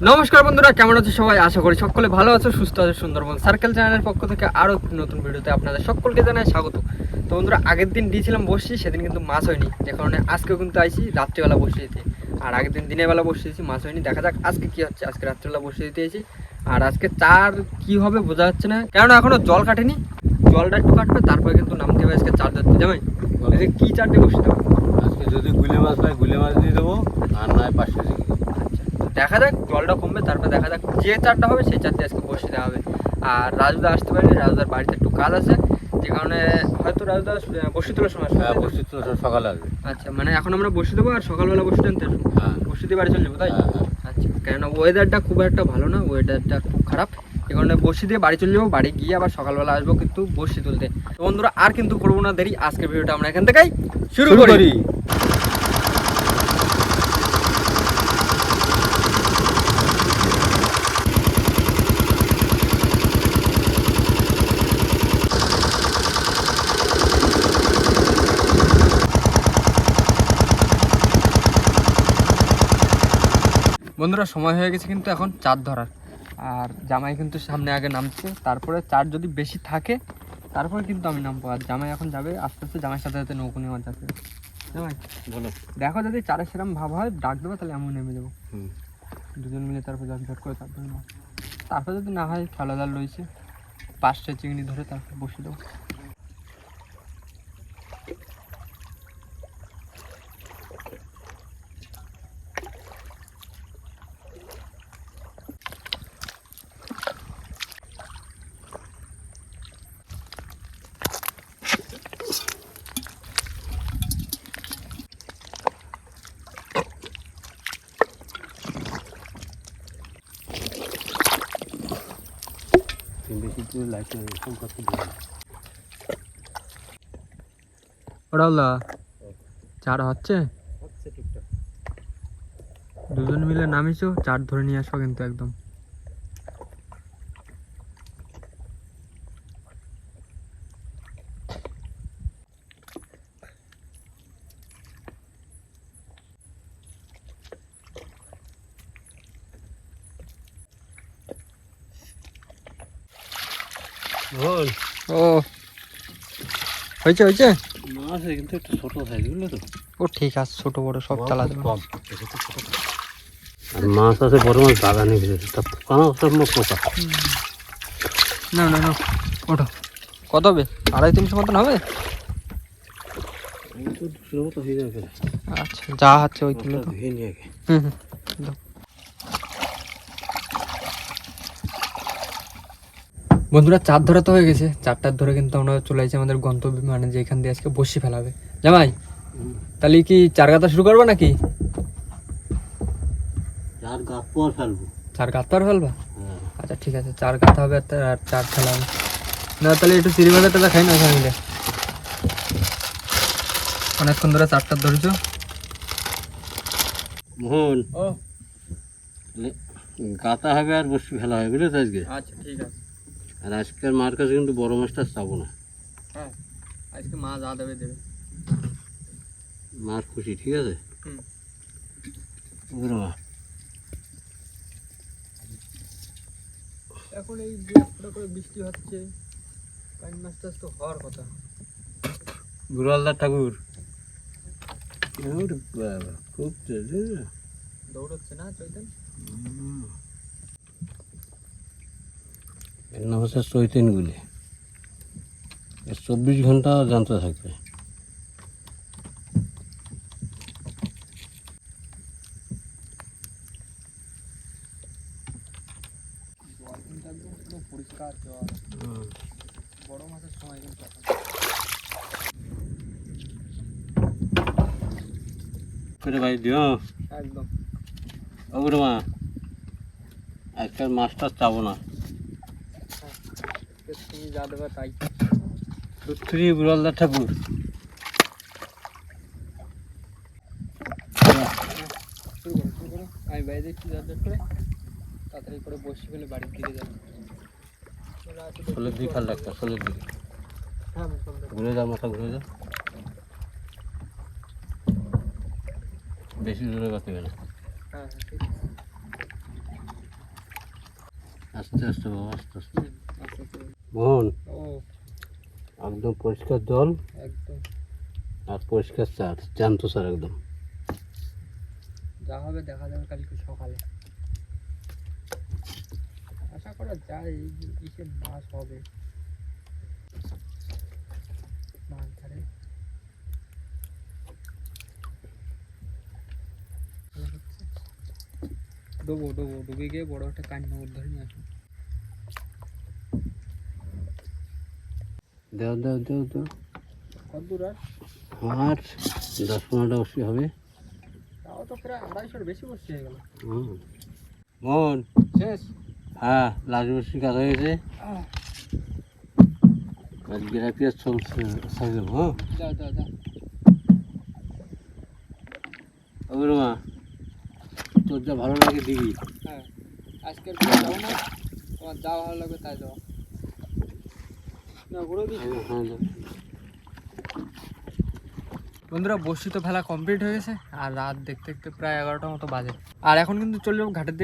নমস্কার বন্ধুরা, কেমন আছো সবাই? আশা করি সকলে ভালো আছো, সুস্থ আছো। সুন্দরবন সার্কেল চ্যানেলের পক্ষ থেকে আরও একটি নতুন ভিডিওতে আপনাদের সকলকে জানাই স্বাগত। তো বন্ধুরা, আগের দিন দিয়েছিলাম বসছি, সেদিন কিন্তু মাছ হয়নি, যে কারণে আজকেও কিন্তু আইছি রাত্রিবেলা বসে দিতে। আর আগের দিন দিনের বেলা বসে দিয়েছি, মাছ হয়নি। দেখা যাক আজকে কী হচ্ছে। আজকে রাত্রিবেলা বসে দিতে এসেছি, আর আজকে চার কী হবে বোঝা যাচ্ছে না, কেননা এখনও জল কাটেনি। জলটা একটু কাটবে, তারপরে কিন্তু নামতে হবে। আজকে চার ধরতে যাবে, কী চার দিয়ে বসে দেবো? আজকে যদি গুলে মাছ পাই গুলে মাছ দিয়ে দেবো, আর নয় 500 টাকা। দেখা যাক, জলটা কমবে, তারপর দেখা যাক যে চারটা হবে সেই চারটে আজকে বসে দেওয়া হবে। আর রাজুদা আসতে পারেনি, রাজুদার বাড়িতে একটু কাজ আছে, যে কারণে হয়তো রাজুদা বসে তোলার সময় আসবে। বসে তো সকালে আসবে। আচ্ছা, মানে এখন আমরা বসে দেবো আর সকালবেলা বসে আনতে আসবো। বসে দিয়ে বাড়ি চলে যাবো, তাই? আচ্ছা, কেননা ওয়েদারটা খুব একটা ভালো না, ওয়েদারটা খুব খারাপ, এই কারণে বসে দিয়ে বাড়ি চলে যাবো। বাড়ি গিয়ে আবার সকালবেলা আসবো কিন্তু বসে তুলতে। তো বন্ধুরা, আর কিন্তু করবো না দেরি, আজকের ভিডিওটা আমরা এখান থেকেই শুরু করি। বন্ধুরা, সময় হয়ে গেছে কিন্তু এখন চার ধরার। আর জামাই কিন্তু সামনে আগে নামছে, তারপরে চার যদি বেশি থাকে তারপরে কিন্তু আমি নামবো। আর জামাই এখন যাবে আস্তে আস্তে, জামাইয়ের সাথে সাথে নৌকো নেওয়া যাচ্ছে। জামাই বলো, দেখো যদি চারের সেরকম ভাব হয় ডাক দেবো, তাহলে আমি নেমে যাবো। দুজন মিলে তারপর ঝট করে তারপরে নাও। তারপর যদি না হয় ফলাদার রয়েছে, 5টা চিংড়ি ধরে তারপর বসে দেবো। ওরাওলা চার হচ্ছে, দুজন মিলে নামিছো, চার ধরে নিয়ে আসো কিন্তু একদম। ও হয়েছে হয়েছে, মাছ কিন্তু একটু ছোট সাইজ, বুঝলে তো? ও ঠিক আছে, ছোট বড় সব চালা যাবে। আর মাছ আছে বড় মাছ দাদা নিয়ে ফেলেছে, তা পোকা সব পোকা। না না না, ওঠো। কত হবে? 250-300 মতন হবে। আচ্ছা, যা হচ্ছে ওই তুলে তো। হুম হুম। বন্ধুরা, চার ধরা তো হয়ে গেছে, চারটার ধরে কিন্তু আমরা চলে আসছি আমাদের গন্তব্যে, মানে যেখান দিয়ে আজকে বসি ফেলাবে। জামাই, তাহলে কি চার গাঁথা শুরু করবো নাকি? চার গাছ পর ফেলবো। চার গাঁথা আর ফেলবা? আচ্ছা ঠিক আছে, চার গাঁথা হবে আর চার ফেলা হবে। না তাহলে একটু চিড়ি ভাজাটা খাই না ওখানে মিলে। অনেকক্ষণ ধরে চারটা ধরেছো। মোহন, ও গাতা হবে আর বসি ফেলা হবে, বুঝলে তো আজকে? আচ্ছা ঠিক আছে। আর আজকের মার কাছে কিন্তু বড় মাছটা চাবো না। হ্যাঁ, আজকে মা যা দেবে দেবে, মার খুশি, ঠিক আছে? এখন এই করে বৃষ্টি হচ্ছে, পানি মাছ টাছ তো হওয়ার কথা। গুরুয়ালদার ঠাকুর খুব দৌড়চ্ছে না চৈতন? এর নাম হচ্ছে চৈতনগুলি। 24 ঘন্টা জানতে থাকবে। জল কিন্তু একদম পুরো পরিষ্কার জল, বড় মাছের সময় কিন্তু এখন। ভাই দিও একদম। ওগুলো মা, আজকাল মাছটা চাবো না। তুমি যা দেবে তাই। সত্যি গুরুয়ালদার ঠাকুর। আমি বাইরে একটু যা করে তাড়াতাড়ি করে বসে ফেলে বাড়ির দিকে যাবো। ষোলোর দিকে খেয়াল রাখতে, 16-র দিকে ঘুরে যাও, মাথা ঘুরে যাও, বেশি জোরে বাঁচবে না। হ্যাঁ ঠিক আছে। আস্তে আস্তে বাবা, আস্তে আস্তে। আস্তে আস্তে। মোহন, ও একদম পরিষ্কার জল একদম আর পরিষ্কার চার, জ্যান্ত স্যার একদম। যা হবে দেখা যাবে কালকে সকালে। আশা করা যায় ইসে মাছ হবে। মাছ ধরে ডোবো ডোবো ডুবে গিয়ে বড় একটা কান্না ধরে নিয়ে আসবো। দেও দেও দেও দেও। কত দূর আর? আর 10-15টা বসি হবে। তাও তো প্রায় 250-এর বেশি বসে হয়ে গেল। মোহন, শেষ? হ্যাঁ, লাস্ট বসি কাজ হয়ে গেছে। গেরাপি চলছে সাইজ। হ্যাঁ, দাও দাও দাও। মা, তোর যা ভালো লাগে দিবি। হ্যাঁ আজকের যাও না, তোমার যা ভালো লাগবে তাই যাও না। ঘুরে দিই। বন্ধুরা বসি তো ফেলা কমপ্লিট হয়ে গেছে আর রাত দেখতে দেখতে প্রায় 11টার মতো বাজে। আর এখন কিন্তু চলে যাবো ঘাটের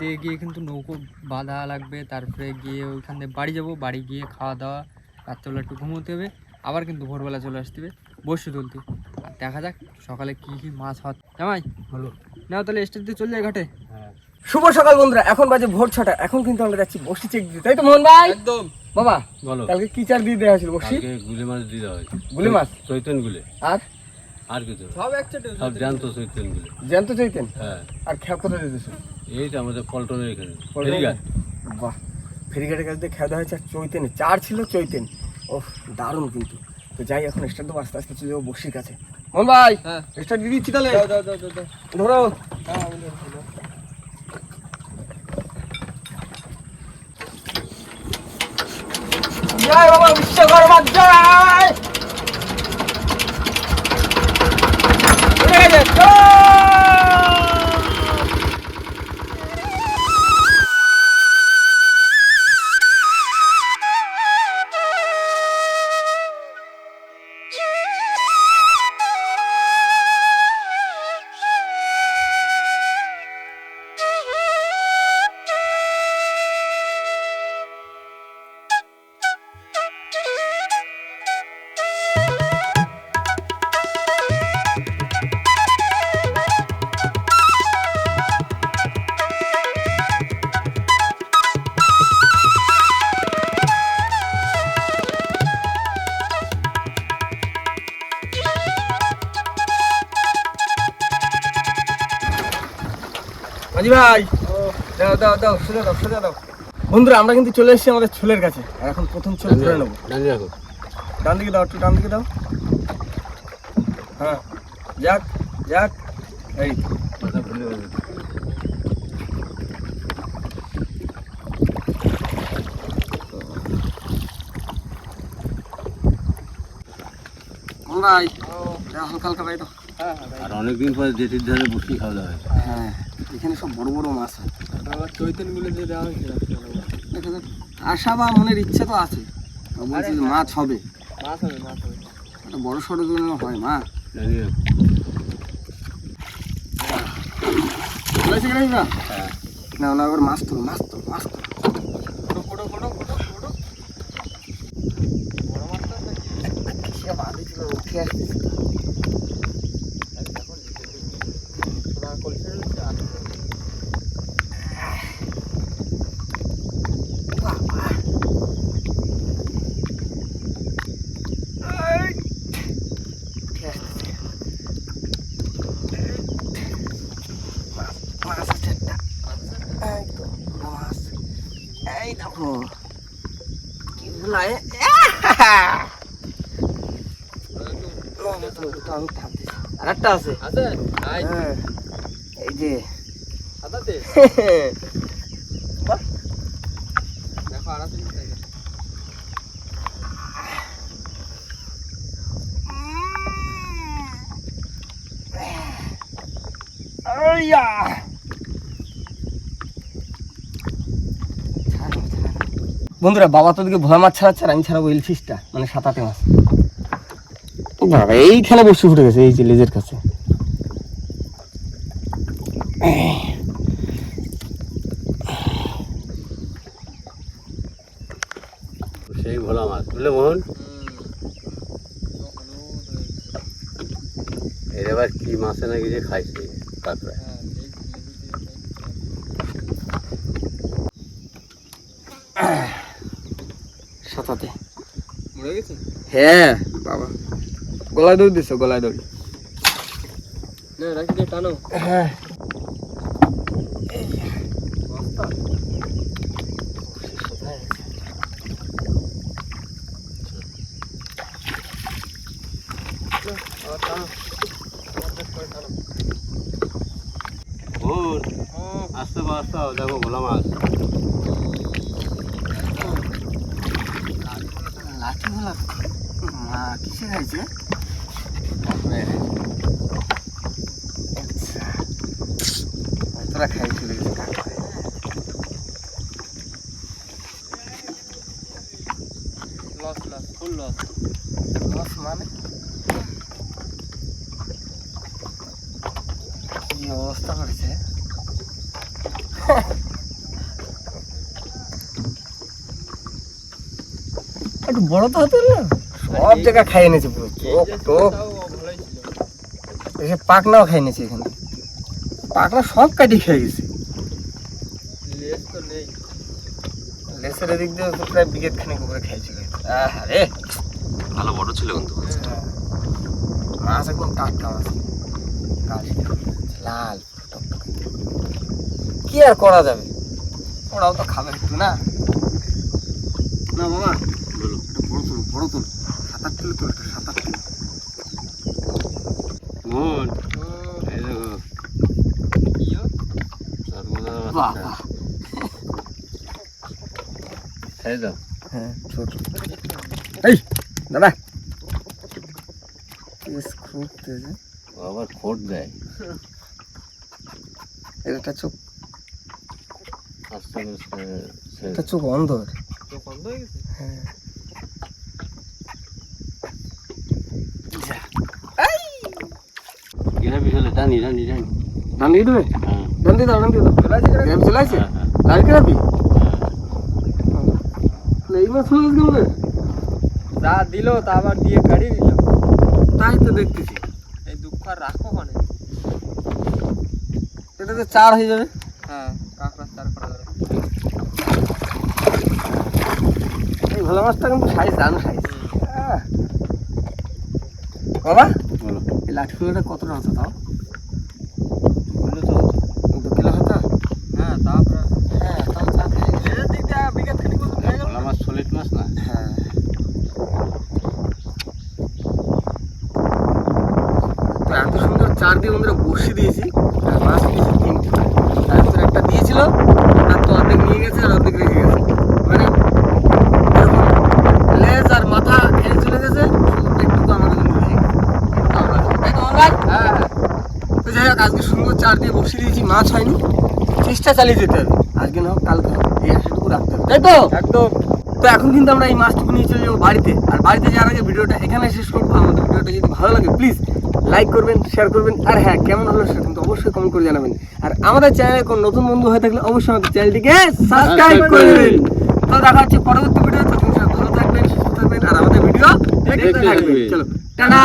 দিয়ে গিয়ে কিন্তু নৌকো বাঁধা লাগবে, তারপরে গিয়ে ওইখান থেকে বাড়ি যাবো, বাড়ি গিয়ে খাওয়া দাওয়া, রাত্রেবেলা একটু ঘুমোতে হবে, আবার কিন্তু ভোরবেলা চলে আসতে হবে বসি তুলতে। দেখা যাক সকালে কি কি মাছ হয়। জামাই ভালো। নাও তাহলে স্টেজ দিয়ে চলে যায় ঘাটে। হ্যাঁ, শুভ সকাল বন্ধুরা, এখন বাজে ভোর 6টা। এখন কিন্তু আমরা যাচ্ছি বসি চেক দিতে, তাই তো মোহন ভাই? একদম। বাবা বলো। কালকে কি চার দিয়ে দেওয়া হয়েছিল বসি? কালকে গুলে মাছ দিয়ে দেওয়া হয়েছে। গুলে মাছ? চৈতন গুলে। আর আর কিছু সব একসাথে সব জ্যান্ত চৈতন গুলে। জ্যান্ত চৈতেন? হ্যাঁ, আর খেয়া কোথায় দিতেছে? এই তো আমাদের পল্টনের এখানে পল্টনে? ফেরিঘাট। বাহ, ফেরিঘাটের কাছ দিয়ে খেয়া দেওয়া হয়েছে। আর চৈতেনে চার ছিল, চৈতেন। ওহ দারুণ কিন্তু। তো যাই এখন স্টার্ট দেবো, আস্তে আস্তে চলে যাবো বসির কাছে। মোহন ভাই হ্যাঁ স্টার্ট দিয়ে দিচ্ছি তাহলে। দাও দাও দাও দাও দাও। ধরো। হ্যাঁ বন্ধু জয় বাবা বিশ্বকর্মা জয়। উড়ে গেছে, জয়। মাঝি ভাই দাও দাও দাও, সোজা দাও সোজা দাও। বন্ধুরা আমরা কিন্তু চলে এসেছি আমাদের ছোলের কাছে। আর এখন প্রথম ছোল ধরে নেবো। ডানি রাখো। ডান দিকে দাও, একটু ডান দিকে দাও। হ্যাঁ যাক যাক, এই মাথা ভুলে যাবে। মোহন ভাই হালকা হালকা ভাই দাও। হ্যাঁ হ্যাঁ ভাই। আর অনেকদিন পরে জেঠির ধারে বসি খাওয়া দাওয়া হয়েছে। হ্যাঁ এখানে সব বড় বড় মাছ হয়। আবার চৈতনগুলো যে দেওয়া হয়েছিল দেখা যাক, আশা বা মনের ইচ্ছা তো আছে। বলছি যে মাছ হবে, মাছ হবে মাছ হবে। একটা বড় সড়ো জন্য হয় মা। ডানি রাখো। বলেছি কি না? হ্যাঁ, না না, এবার মাছ তো মাছ তো মাছ তো। কোটো কোটো কোটো কোটো বড় মাছ তো নাকি? সে বাঁধে ছিল, উঠে আসতেছে। না কলসের আছে। উঠে আসতেছে। মাছ আছে একটা। এই তো মাছ। এই দেখো কি ভুলায়। আমি থাকতেছি। আর একটা আছে। আছে নাই হ্যাঁ এই যে সাদাতে বাহ, দেখো আর আছে কি থাকে। আইয়া। বন্ধুরা বাবা তো দিকে ভোলা মাছ ছাড়াচ্ছে আর আমি ছাড়াবো ইলফিশটা, মানে সাতাতে মাছ। বাবা এইখানে বসে ফুটে গেছে, এই যে লেজের কাছে। মাছে না গিয়ে খাইছে কাঁকড়া। সাঁতাতে মরে গেছে। হ্যাঁ বাবা, গলায় দৌড় দিছো, গলায় দৌড়। না রাখি দিয়ে টানো। হ্যাঁ বস্তা। আবার টানো। ভোর আসতে আসতে দেখো ভোলা মাছ। লাঠি ভোলা মা কিসে খাইছে? আচ্ছা তোরা খাই চলে গেছে কাঁকড়া। লস লস ফুল লস। লস মানে কি অবস্থা করেছে? একটু বড় তো হতো না, সব জায়গায় খাই এনেছে পুরো চোখ টোপ, ভালোই ছিল। এসে পাকনাও খাই এনেছে। এখানে পাকনা সব কাটি খেয়ে গেছে। লেস তো নেই। লেসের এদিক দিয়ে তো প্রায় বিঘেত খানিক উপরে খাইছিল। আরে ভালো বড় ছিল কিন্তু। মাছ একদম টাটকা মাছ, কাশি লাল টকটকে। কি আর করা যাবে, ওরাও তো খাবে একটু না। না বাবা বলো একটা বড় তুল, বড় তুল, 7-8 কিলো তুল, একটা 7-8 কিলো। মন এই দেখো ইয়ো সরগোদা বাহ মাছ। খাই দাও। হ্যাঁ ছোট। এই দাদা পিস খুব তেজ। আবার খোট দেয়। এটা চোখ, আস্তে আস্তে এটা চোখ অন্ধ। তো বন্ধ হয়ে গেছে। হ্যাঁ গেলে বিশালে টানি টানি টানি। ডান দিয়ে দেবে, হ্যাঁ ডান দিয়ে দাও, ডান দিয়ে দাও। চলে আসছে হ্যাঁ, হ্যাঁ। লাল কেরাপি। হ্যাঁ। এই মাছ চলে আসবে, যা দিল তা আবার দিয়ে গাড়ি দিল। তাই তো দেখতেছি। এই দুঃখ আর রাখো মানে। এটা তো 4 হয়ে যাবে। হ্যাঁ কাঁকড়া 4 করা যাবে। এই ভোলা মাছটা কিন্তু সাইজ দারুণ সাইজ। বাবা বলো এই লাঠি ফুলটা কতটা হতো তাও? বলো তো 2 কিলো হতো। হ্যাঁ তারপরে হ্যাঁ তাও 4 হয়ে গেছে। এর দিক দিয়ে বিঘা খানিক মতো হয়ে গেল। ভোলা মাছ সলিড মাছ না। হ্যাঁ তো এত সুন্দর 4 দিয়ে বন্ধুরা বসিয়ে দিয়েছি, আর মাছ নিয়েছি 3টে। তার ভিতরে একটা দিয়েছিল, তার তো অর্ধেক নিয়ে গেছে আর অর্ধেক রেখে গেছে। মানে এরকম লেজ আর মাথা খেয়ে চলে গেছে, শুধু পেটটুকু আমাদের জন্য রেখে গেছে। একটু আমরা খাবো। তাই তো আমার ভাই? হ্যাঁ হ্যাঁ তো যাই হোক আজকে সুন্দর 4 দিয়ে বসিয়ে দিয়েছি, মাছ হয়নি, চেষ্টা চালিয়ে যেতে হবে। আজকে না হোক কালকে হোক, এই আশাটুকু রাখতে হবে, তাই তো? একদম। তো এখন কিন্তু আমরা এই মাছটুকু নিয়ে চলে যাবো বাড়িতে। আর বাড়িতে যাওয়ার আগে ভিডিওটা এখানে শেষ করবো। আমাদের ভিডিওটা যদি ভালো লাগে প্লিজ লাইক করবেন, শেয়ার করবেন, আর হ্যাঁ কেমন হলো সেটা কিন্তু অবশ্যই কমেন্ট করে জানাবেন। আর আমাদের চ্যানেলে কোনো নতুন বন্ধু হয়ে থাকলে অবশ্যই আমাদের চ্যানেলটিকে সাবস্ক্রাইব করে দেবেন। তো দেখা হচ্ছে পরবর্তী ভিডিও। তখন ভালো থাকবেন, সুস্থ থাকবেন, আর আমাদের ভিডিও দেখতে দেখতে থাকবেন। থাকবেন। চলো টাটা।